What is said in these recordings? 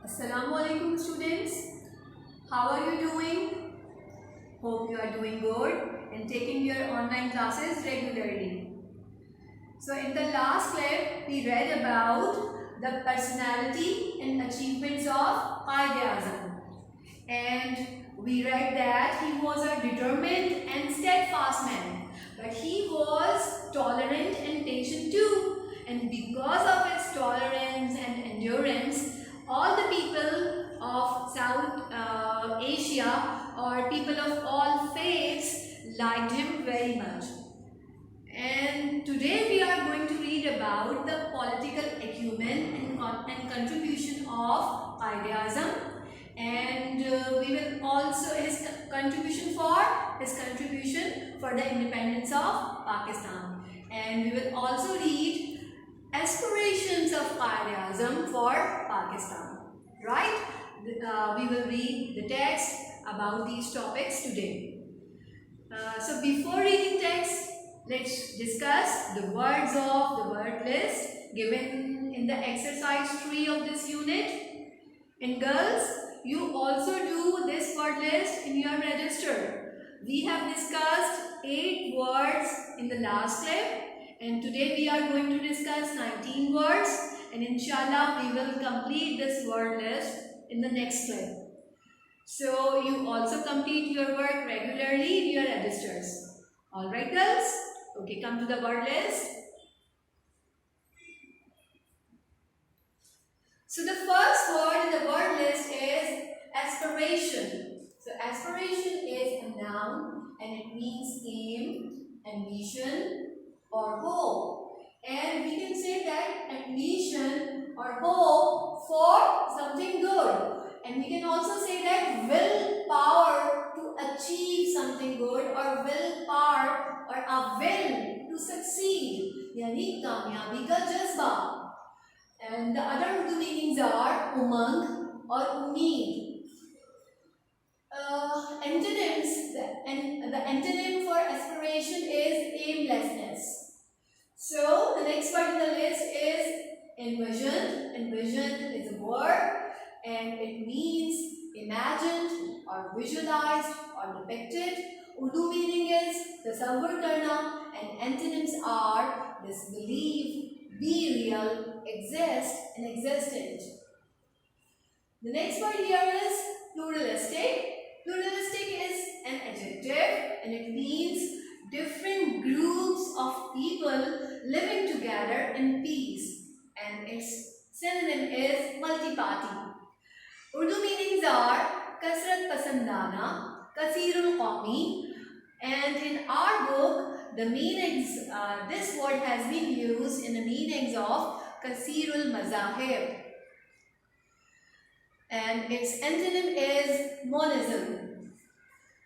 Assalamu alaikum students. How are you doing? Hope you are doing good and taking your online classes regularly. So in the last clip we read about the personality and achievements of Quaid-e-Azam, and we read that he was a determined and steadfast man, but he was tolerant and patient too, and because of his tolerance and endurance, all the people of South Asia or people of all faiths liked him very much. And today we are going to read about the political acumen and contribution of Quaid-e-Azam, and we will also his contribution for the independence of Pakistan, and we will also read aspirations of Quaid-e-Azam for Pakistan, right? We will read the text about these topics today. So before reading text, let's discuss the words of the word list given in the exercise 3 of this unit. And girls, you also do this word list in your register. We have discussed 8 words in the last clip, and today we are going to discuss 19 words, and inshallah we will complete this word list in the next clip. So you also complete your work regularly in your registers. Alright girls? Okay, come to the word list. So the first word in the word list is aspiration. So aspiration is a noun and it means aim, ambition or hope. And we can say that ambition or hope for something good. And we can also say that willpower to achieve something good or willpower or a will to succeed. Yani kamyabi ka jazba. And the other two meanings are umang or ummeed. Antonyms, the antonym for aspiration is aimlessness. So the next part of the list is envisioned. Envisioned is a word and it means imagined or visualized or depicted. Urdu meaning is tasavvur karna, and antonyms are disbelieve, be real, exist and existent. The next word here is pluralistic. Pluralistic is an adjective and it means different groups of people living together in peace, and its synonym is multi-party. Urdu meanings are kasrat pasandana, kasirul qawmi, and in our book the meanings, this word has been used in the meanings of kasirul mazahib, and its antonym is monism.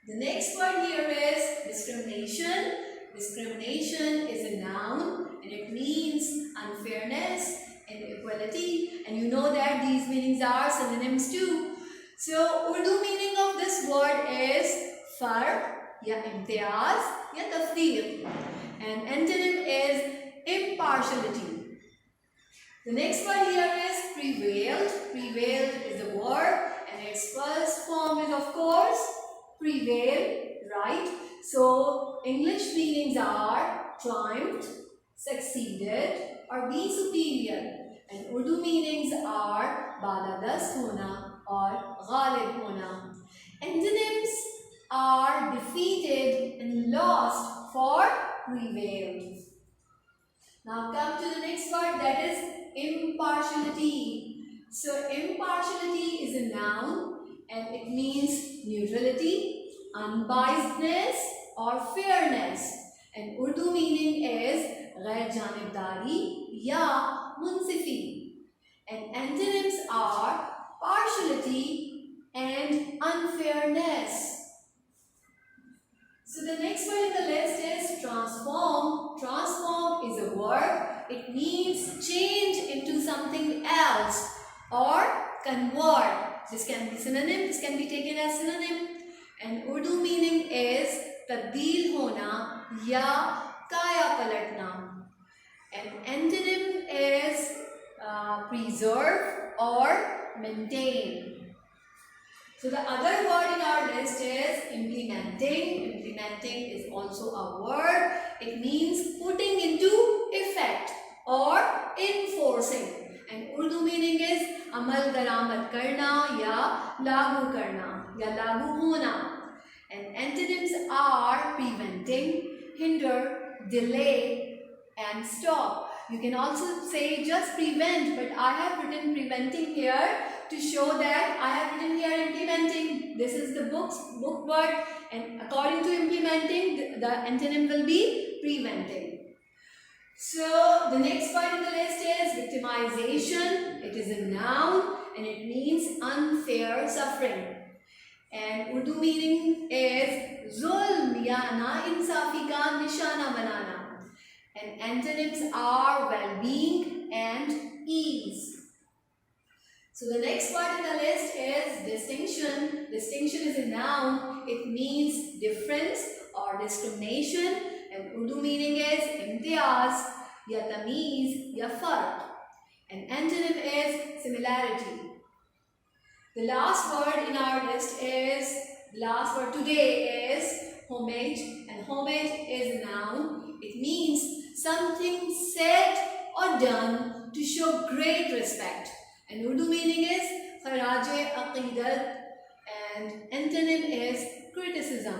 The next word here is discrimination. Discrimination is a noun and it means unfairness, inequality, and you know that these meanings are synonyms too. So Urdu meaning of this word is farq, ya imtiyaz, ya tafdeel, and antonym is impartiality. The next word here is prevailed. Prevailed is a word and its first form is of course prevail, right? So English meanings are triumphed, succeeded or be superior, and Urdu meanings are baladast hona or ghalib hona. Antonyms are defeated and lost for prevailed. Now come to the next word, that is impartiality. So impartiality is a noun and it means neutrality, unbiasedness or fairness, and Urdu meaning is ghair janibdari ya munsifi, and antonyms are partiality and unfairness. So the next word in the list is transform. Transform is a word. It means change into something else or convert. This can be synonym, this can be taken as synonym. And Urdu meaning is tabdeel hona ya kaya palatna. And antonym is preserve or maintain. So the other word in our list is implementing. Implementing is also a word. It means putting into effect or enforcing. And Urdu meaning is amal daramad karna ya lagu karna ya lagu hona. And antonyms are preventing, hinder, delay, and stop. You can also say just prevent, but I have written preventing here to show that I have written here implementing. This is the book word, and according to implementing, the antonym will be preventing. So the next point in the list is victimization. It is a noun and it means unfair suffering. And Urdu meaning is zulm ya na-insafi ka nishana banana. And antonyms are well-being and ease. So the next part in the list is distinction. Distinction is a noun. It means difference or discrimination. And Urdu meaning is imtiyaz, ya tamiz, ya farq. And antonym is similarity. The last word in our list is, the last word today is homage. And homage is a noun. It means something said or done to show great respect. And Urdu meaning is kharaj-e aqidat, and antonym is criticism.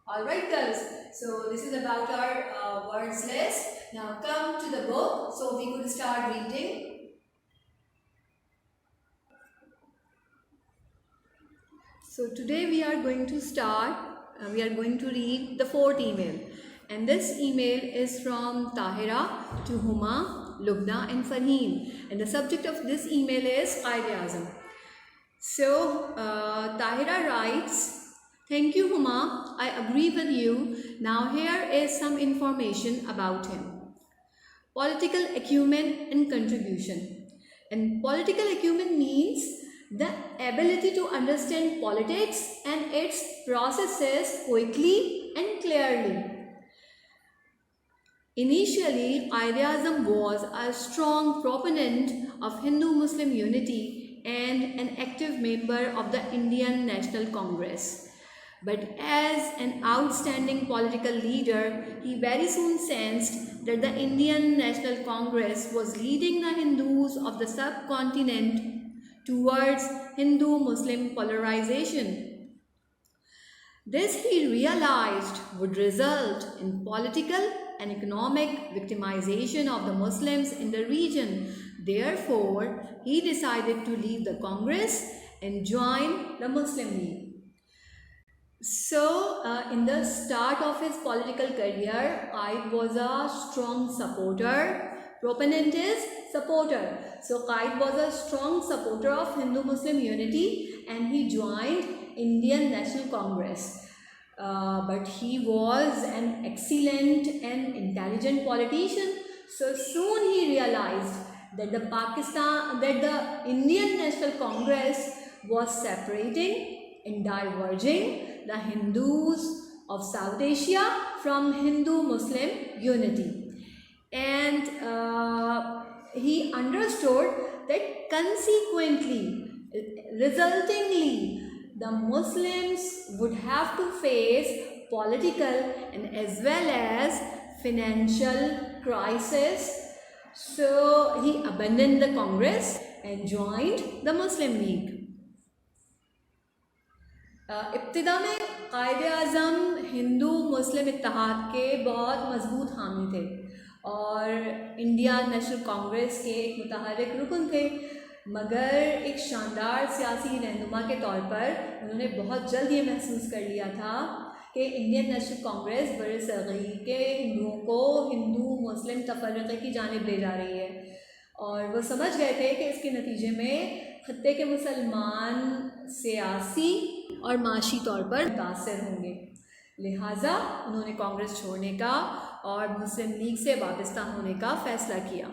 Alright girls, so this is about our words list. Now come to the book so we could start reading. So today we are going to read the fourth email. And this email is from Tahira to Huma, Lubna and Farheen. And the subject of this email is Qaid-e-Azam. So Tahira writes, "Thank you Huma, I agree with you. Now here is some information about him. Political acumen and contribution. And political acumen means the ability to understand politics and its processes quickly and clearly. Initially, Qaid-e-Azam was a strong proponent of Hindu-Muslim unity and an active member of the Indian National Congress. But as an outstanding political leader, he very soon sensed that the Indian National Congress was leading the Hindus of the subcontinent towards Hindu-Muslim polarization. This he realized would result in political and economic victimization of the Muslims in the region. Therefore, he decided to leave the Congress and join the Muslim League." So, in the start of his political career, Qaid was a strong supporter. Proponent is supporter. So, Qaid was a strong supporter of Hindu-Muslim unity and he joined Indian National Congress. But he was an excellent and intelligent politician. So soon he realized that the Indian National Congress was separating and diverging the Hindus of South Asia from Hindu-Muslim unity. And he understood that consequently, resultingly, the Muslims would have to face political and as well as financial crisis. So he abandoned the Congress and joined the Muslim League. ابتدا میں قائد-ए-اعظم ہندو مسلم اتحاد کے بہت مضبوط حامی تھے اور Indian national Congress کے ایک متحرک رکن تھے، مگر ایک شاندار سیاسی رہنما کے طور پر انہوں نے بہت جلد یہ محسوس کر لیا تھا کہ انڈین نیشنل کانگریس بر صغیر کے ہندوؤں کو ہندو مسلم تفرقے کی جانب لے جا رہی ہے، اور وہ سمجھ گئے تھے کہ اس کے نتیجے میں خطے کے مسلمان سیاسی اور معاشی طور پر متاثر ہوں گے، لہٰذا انہوں نے کانگریس چھوڑنے کا اور مسلم لیگ سے وابستہ ہونے کا فیصلہ کیا۔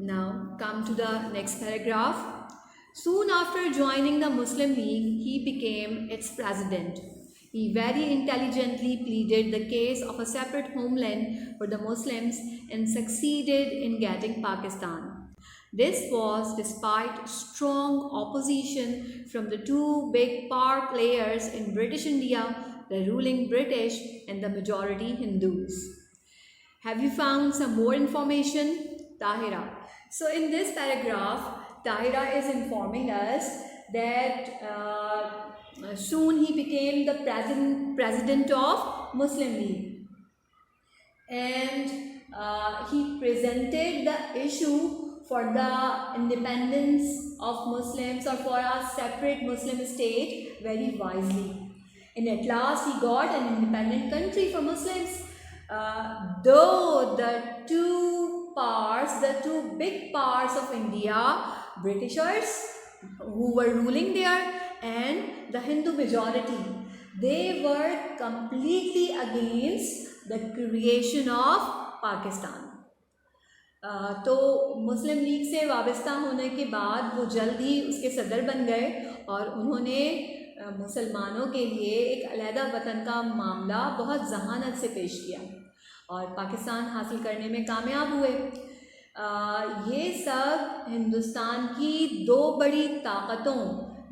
Now come to the next paragraph. Soon after joining the Muslim League, he became its president. He very intelligently pleaded the case of a separate homeland for the Muslims and succeeded in getting Pakistan. This was despite strong opposition from the two big power players in British India, the ruling British and the majority Hindus. Have you found some more information? Tahira. So in this paragraph, Tahira is informing us that soon he became the president of Muslim League, and he presented the issue for the independence of Muslims or for a separate Muslim state very wisely. And at last he got an independent country for Muslims. Though the two big powers of India, Britishers who were ruling there and the Hindu majority, they were completely against the creation of Pakistan. تو مسلم league سے وابستہ ہونے کے بعد وہ جلد ہی اس کے صدر بن گئے اور انہوں نے مسلمانوں کے لیے ایک علیحدہ وطن کا معاملہ بہت ذہانت سے پیش کیا اور پاکستان حاصل کرنے میں کامیاب ہوئے. یہ سب ہندوستان کی دو بڑی طاقتوں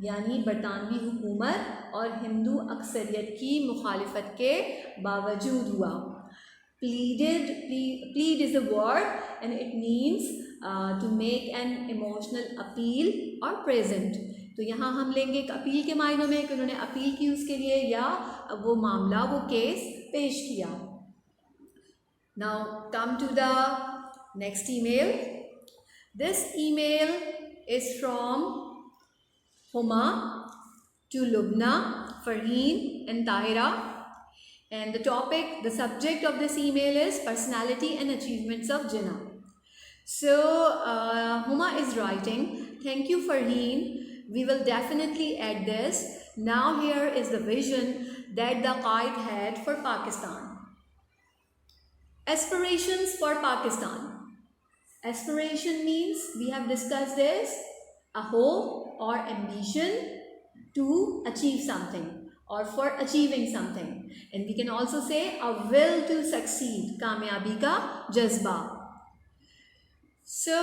یعنی برطانوی حکومت اور ہندو اکثریت کی مخالفت کے باوجود ہوا. Plead is a word and it means to make an emotional appeal or present. تو یہاں ہم لیں گے ایک اپیل کے معنوں میں کہ انہوں نے اپیل کی اس کے لیے یا وہ معاملہ وہ کیس پیش کیا. Now come to the next email. This email is from Huma to Lubna, Farheen and Tahira. And the subject of this email is personality and achievements of Jinnah. So Huma is writing, thank you Farheen, we will definitely add this. Now here is the vision that the Qaid had for Pakistan. Aspirations for Pakistan. Aspiration means, we have discussed this, a hope or ambition to achieve something or for achieving something. And we can also say a will to succeed, kamiyabi ka jazba. So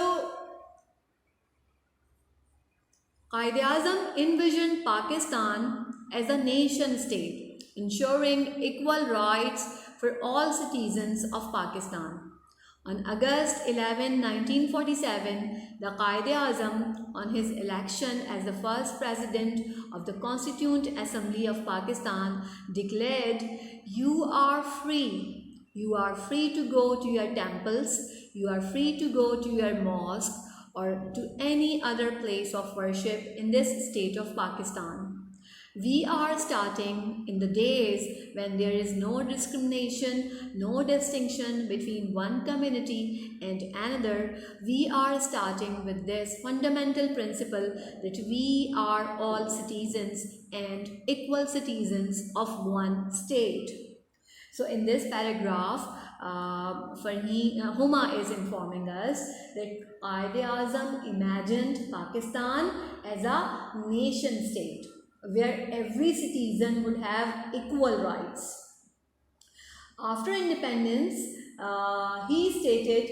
Qaid-e-Azam envisioned Pakistan as a nation state, ensuring equal rights for all citizens of Pakistan. On August 11, 1947, the Qaid-e-Azam, on his election as the first president of the Constituent Assembly of Pakistan, declared, "You are free. You are free to go to your temples. You are free to go to your mosque or to any other place of worship in this state of Pakistan. We are starting in the days when there is no discrimination, no distinction between one community and another. We are starting with this fundamental principle that we are all citizens and equal citizens of one state." So in this paragraph, Huma is informing us that Qaid-e-Azam imagined Pakistan as a nation state, where every citizen would have equal rights. After independence, he stated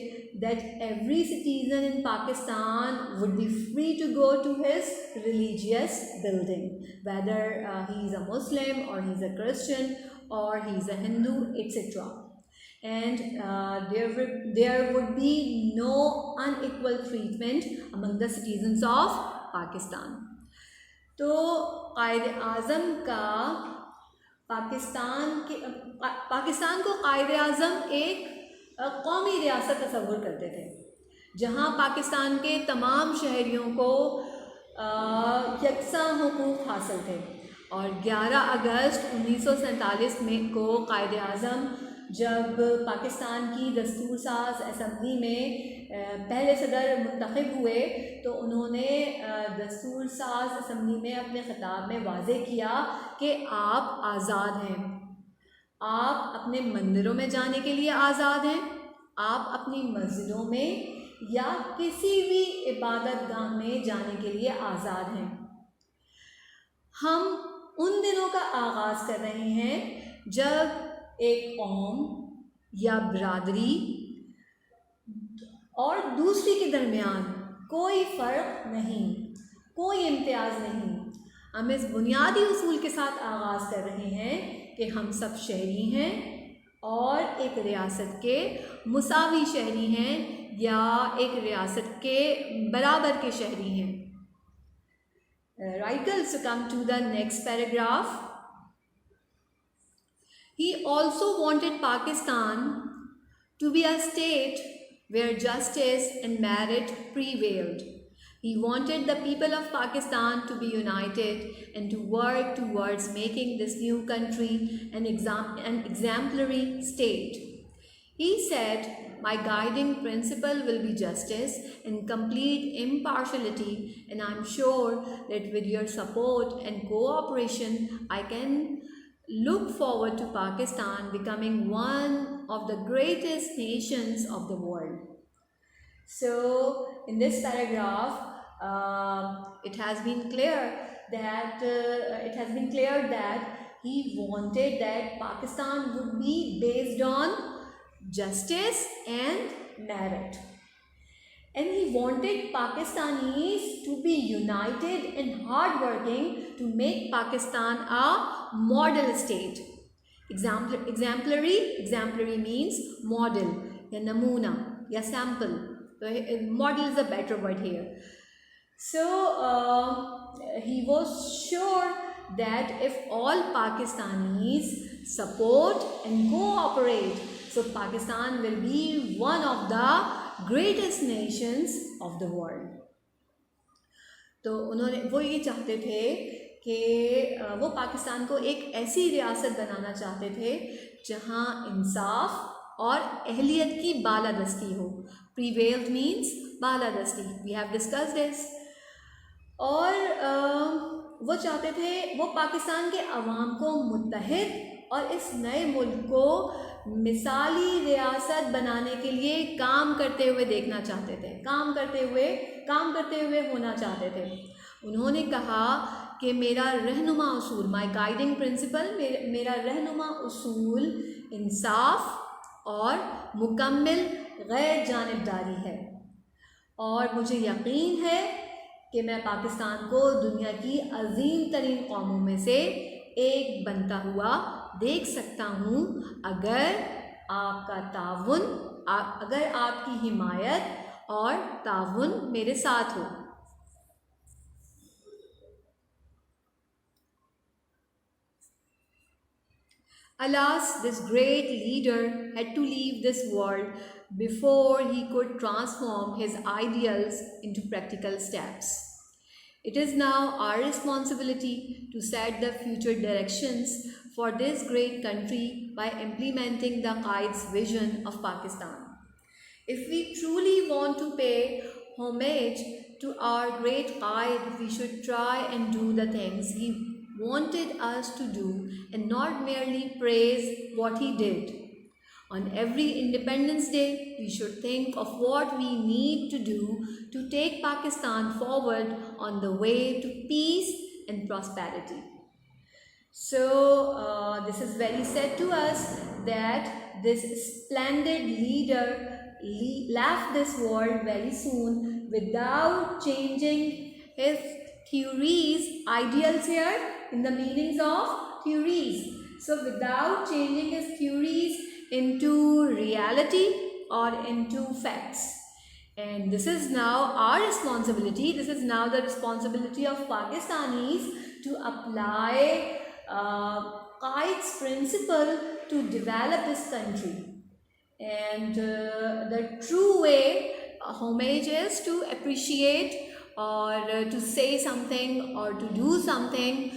that every citizen in Pakistan would be free to go to his religious building, whether he is a Muslim or he is a Christian or he is a Hindu, etc. And there would be no unequal treatment among the citizens of Pakistan. تو قائد اعظم کا پاکستان کو قائد اعظم ایک قومی ریاست تصور کرتے تھے جہاں پاکستان کے تمام شہریوں کو یکساں حقوق حاصل تھے. اور 11 اگست 1947 میں کو قائد اعظم جب پاکستان کی دستور ساز اسمبلی میں پہلے صدر منتخب ہوئے تو انہوں نے دستور ساز اسمبلی میں اپنے خطاب میں واضح کیا کہ آپ آزاد ہیں, آپ اپنے مندروں میں جانے کے لیے آزاد ہیں, آپ اپنی مسجدوں میں یا کسی بھی عبادت گاہ میں جانے کے لیے آزاد ہیں. ہم ان دنوں کا آغاز کر رہے ہیں جب ایک قوم یا برادری اور دوسری کے درمیان کوئی فرق نہیں، کوئی امتیاز نہیں. ہم اس بنیادی اصول کے ساتھ آغاز کر رہے ہیں کہ ہم سب شہری ہیں اور ایک ریاست کے مساوی شہری ہیں یا ایک ریاست کے برابر کے شہری ہیں. Right, girls, so come to the next paragraph. He also wanted Pakistan to be a state where justice and merit prevailed. He wanted the people of Pakistan to be united and to work towards making this new country an exemplary state. He said, "My guiding principle will be justice and complete impartiality, and I'm sure that with your support and cooperation, I can look forward to Pakistan becoming one of the greatest nations of the world." So, in this paragraph, it has been cleared that he wanted that Pakistan would be based on justice and merit, and he wanted Pakistanis to be united and hardworking to make Pakistan a model state. Exemplary means model ya namuna ya sample. So model is a better word here. So he was sure that if all Pakistanis support and cooperate, so Pakistan will be one of the greatest nations of the world. تو وہ یہ چاہتے تھے کہ وہ پاکستان کو ایک ایسی ریاست بنانا چاہتے تھے جہاں انصاف اور اہلیت کی بالادستی ہو. Prevailed means بالادستی. We have discussed this. اور وہ چاہتے تھے وہ پاکستان کے عوام کو متحد اور اس نئے ملک کو مثالی ریاست بنانے کے لیے کام کرتے ہوئے دیکھنا چاہتے تھے، کام کرتے ہوئے ہونا چاہتے تھے. انہوں نے کہا کہ میرا رہنما اصول، مائی گائیڈنگ پرنسپل، میرا رہنما اصول انصاف اور مکمل غیر جانبداری ہے، اور مجھے یقین ہے کہ میں پاکستان کو دنیا کی عظیم ترین قوموں میں سے ایک بنتا ہوا دیکھ سکتا ہوں اگر آپ کا تعاون، اگر آپ کی حمایت اور تعاون میرے ساتھ ہو. Alas, this great leader had to leave this world before he could transform his ideals into practical steps. It is now our responsibility to set the future directions for this great country by implementing the Qaid's vision of Pakistan. If we truly want to pay homage to our great Qaid, we should try and do the things he wanted us to do and not merely praise what he did. On every Independence Day, we should think of what we need to do to take Pakistan forward on the way to peace and prosperity. So, this is very sad to us that this splendid leader left this world very soon without changing his theories, ideals here in the meanings of theories. So without changing his theories into reality or into facts. And this is now our responsibility. This is now the responsibility of Pakistanis to apply Qaid's principle to develop this country. And the true way homage is to appreciate or to say something or to do something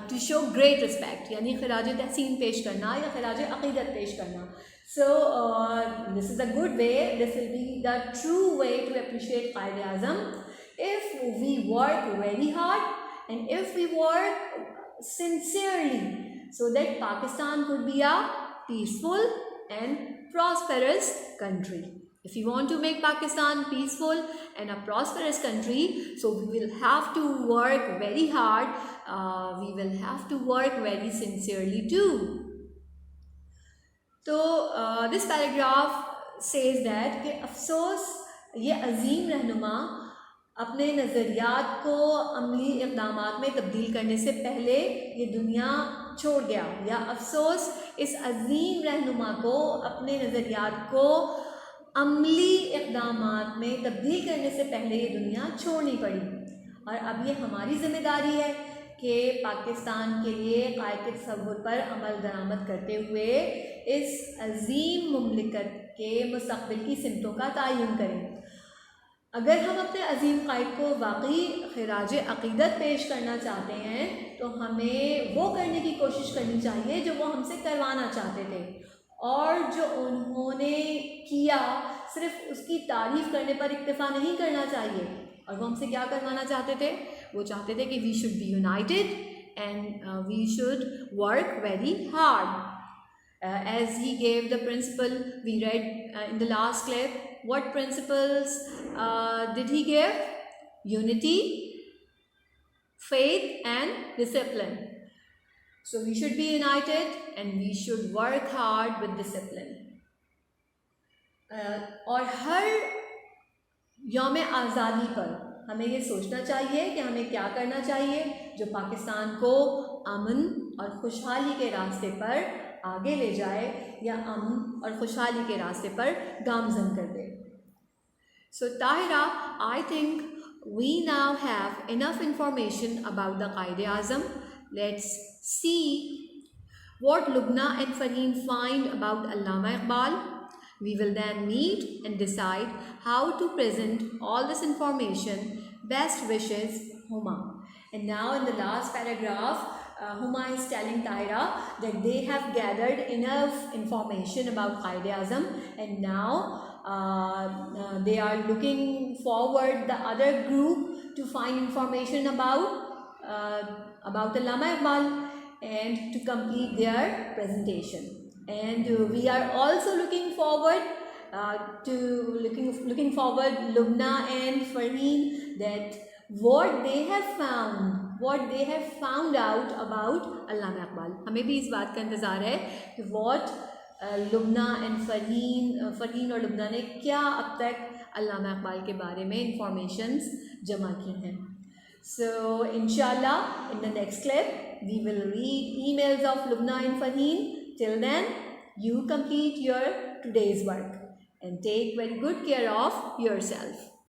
to show great respect, یعنی خراج تحسین پیش کرنا یا خراج عقیدت پیش کرنا. So this is a good way, this will be the true way to appreciate Qaid Azam if we work very hard and if we work sincerely so that Pakistan could be a peaceful and prosperous country. If we want to make Pakistan peaceful and a prosperous country, so we will have to work very hard. We will have to work very sincerely too. So this paragraph says that کہ افسوس یہ عظیم رہنما اپنے نظریات کو عملی اقدامات میں تبدیل کرنے سے پہلے یہ دنیا چھوڑ گیا، یا افسوس اس عظیم رہنما کو اپنے نظریات کو عملی اقدامات میں تبدیل کرنے سے پہلے یہ دنیا چھوڑنی پڑی، اور اب یہ ہماری ذمہ داری ہے کہ پاکستان کے لیے قائد کے تصور پر عمل درآمد کرتے ہوئے اس عظیم مملکت کے مستقبل کی سمتوں کا تعین کریں۔ اگر ہم اپنے عظیم قائد کو واقعی خراج عقیدت پیش کرنا چاہتے ہیں تو ہمیں وہ کرنے کی کوشش کرنی چاہیے جو وہ ہم سے کروانا چاہتے تھے، اور جو انہوں نے کیا صرف اس کی تعریف کرنے پر اکتفا نہیں کرنا چاہیے۔ اور وہ ہم سے کیا کروانا چاہتے تھے؟ وہ چاہتے تھے کہ we should be united and we should work very hard. As he gave the principle we read in the last clip, what principles did he give? Unity, faith and discipline. So we should be united and we should work hard with discipline. اور ہر یوم آزادی پر ہمیں یہ سوچنا چاہیے کہ ہمیں کیا کرنا چاہیے جو پاکستان کو امن اور خوشحالی کے راستے پر آگے لے جائے یا امن اور خوشحالی کے راستے پر گامزن کر دے. So Tahira, I think we now have enough information about the Qaid-e-Azam. Let's see what Lubna and Farheen find about Allama Iqbal. We will then meet and decide how to present all this information. Best wishes, Huma. And now in the last paragraph, Huma is telling Tahira that they have gathered enough information about Qaid-e-Azam, and now they are looking forward, the other group, to find information about Allama Iqbal and to complete their presentation. And we are also looking forward Lubna and Farheen, that what they have found out about Allama Iqbal. ہمیں بھی اس بات کا انتظار ہے کہ what Lubna and Farheen اور لبنہ نے کیا اب تک علامہ اقبال کے بارے میں انفارمیشنز جمع کی ہیں. So inshallah in the next clip we will read emails of Lubna and Farheen. Till then, you complete your today's work and take very good care of yourself.